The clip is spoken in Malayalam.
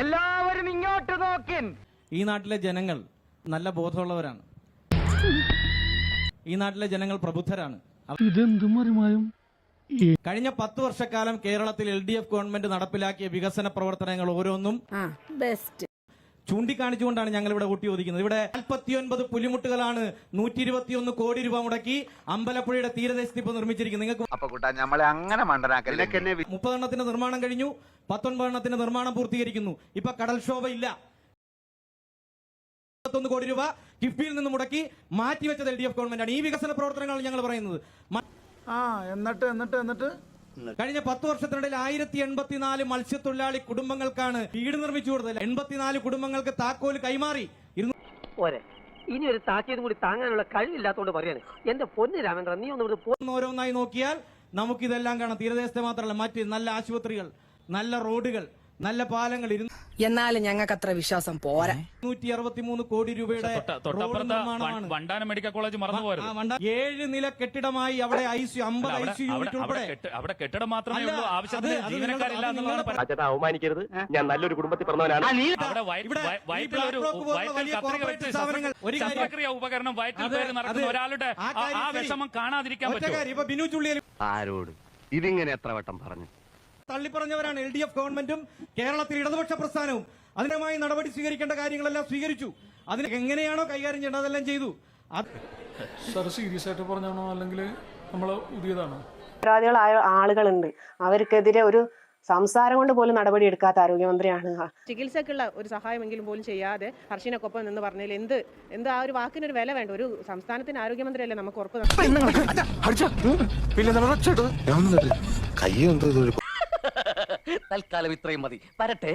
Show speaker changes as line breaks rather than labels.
എല്ലാവരും ഇങ്ങോട്ട് നോക്കിൻ.
ഈ നാട്ടിലെ ജനങ്ങൾ നല്ല ബോധമുള്ളവരാണ്. ഈ നാട്ടിലെ ജനങ്ങൾ പ്രബുദ്ധരാണ്. കഴിഞ്ഞ 10 വർഷക്കാലം കേരളത്തിൽ LDF ഗവൺമെന്റ് നടപ്പിലാക്കിയ വികസന പ്രവർത്തനങ്ങൾ ഓരോന്നും ചൂണ്ടിക്കാണിച്ചുകൊണ്ടാണ് ഞങ്ങൾ ഇവിടെ വോട്ട് ചോദിക്കുന്നത്. ഇവിടെ 49 പുലിമുട്ടുകളാണ് 121 കോടി രൂപ മുടക്കി അമ്പലപ്പുഴയുടെ തീരദേശത്ത് ഇപ്പോൾ നിർമ്മിച്ചിരിക്കുന്നത്. നിങ്ങൾക്ക് 30 എണ്ണത്തിന്റെ നിർമ്മാണം കഴിഞ്ഞു, 19 എണ്ണത്തിന്റെ നിർമ്മാണം പൂർത്തീകരിക്കുന്നു. ഇപ്പൊ കടൽക്ഷോഭയില്ല. 21 കോടി രൂപ കിഫ്ബിയിൽ നിന്ന് മുടക്കി മാറ്റിവെച്ചത് LDF ഗവൺമെന്റാണ്. ഈ വികസന പ്രവർത്തനങ്ങളാണ് ഞങ്ങൾ പറയുന്നത്.
എന്നിട്ട്
കഴിഞ്ഞ 10 വർഷത്തിനിടയിൽ 1084 മത്സ്യത്തൊഴിലാളി കുടുംബങ്ങൾക്കാണ് വീട് നിർമ്മിച്ചു കൊടുത്തത്. 84 കുടുംബങ്ങൾക്ക് താക്കോല് കൈമാറി.
ഇനി ഒരു താക്കീത് കൂടി താങ്ങാനുള്ള കഴിവില്ലാത്തോണ്ട് പറയാണ്. എന്റെ പൊന്നു രാമേന്ദ്രൻ, നീ ഒന്ന്
ഓരോന്നായി നോക്കിയാൽ നമുക്കിതെല്ലാം കാണാം. തീരദേശത്തെ മാത്രമല്ല, മറ്റ് നല്ല ആശുപത്രികൾ, നല്ല റോഡുകൾ, നല്ല പാലങ്ങൾ.
എന്നാലും ഞങ്ങൾക്ക് അത്ര വിശ്വാസം പോരാ.
163 കോടി രൂപയുടെ
വണ്ടാനം മെഡിക്കൽ കോളേജ് മറന്നുപോയത്.
7 നില കെട്ടിടമായി അവിടെ 50 ICU യൂണിറ്റ് ഉൾപ്പെടെ.
അവിടെ കെട്ടിടം മാത്രമേ ഉള്ളൂ, ആവശ്യത്തിന് ജീവനക്കാരില്ല എന്നുള്ളതാണ്.
അവമാനിക്കരുത്, ഞാൻ നല്ലൊരു കുടുംബത്തിൽ പറഞ്ഞവനാണ്.
ശസ്ത്രക്രിയ ഉപകരണം വയറ്റിൽ കയറി നടക്കുന്ന ഒരാളുടെ ആ വിഷമം കാണാതിരിക്കാൻ പറ്റും.
ആരോട് ഇതിങ്ങനെ എത്ര വട്ടം പറഞ്ഞു?
തള്ളിപ്പറഞ്ഞവരാണ് LDF ഗവൺമെന്റും കേരളത്തിൽ ഇടതുപക്ഷ പ്രസ്ഥാനവും. അതിനുമായി നടപടി സ്വീകരിക്കേണ്ട കാര്യങ്ങളെല്ലാം സ്വീകരിച്ചു. അതിന് എങ്ങനെയാണോ കൈകാര്യം ചെയ്യേണ്ടത് അതെല്ലാം ചെയ്തു.
സീരിയസ് ആയിട്ട് പറഞ്ഞാണോ അല്ലെങ്കിൽ നമ്മള് പുതിയതാണോ?
പരാതികളായ ആളുകളുണ്ട്, അവർക്കെതിരെ ഒരു സംസാരം കൊണ്ട് പോലും നടപടി എടുക്കാത്ത ആരോഗ്യമന്ത്രിയാണ്.
ചികിത്സക്കുള്ള ഒരു സഹായമെങ്കിലും പോലും ചെയ്യാതെ ഹർഷിനൊപ്പം എന്ന് പറഞ്ഞാൽ എന്ത് ആ ഒരു വാക്കിനൊരു വില വേണ്ട. ഒരു സംസ്ഥാനത്തിന് ആരോഗ്യമന്ത്രിയല്ലേ നമുക്ക് ഉറപ്പ്.
തൽക്കാലം ഇത്രയും മതി. വരട്ടെ.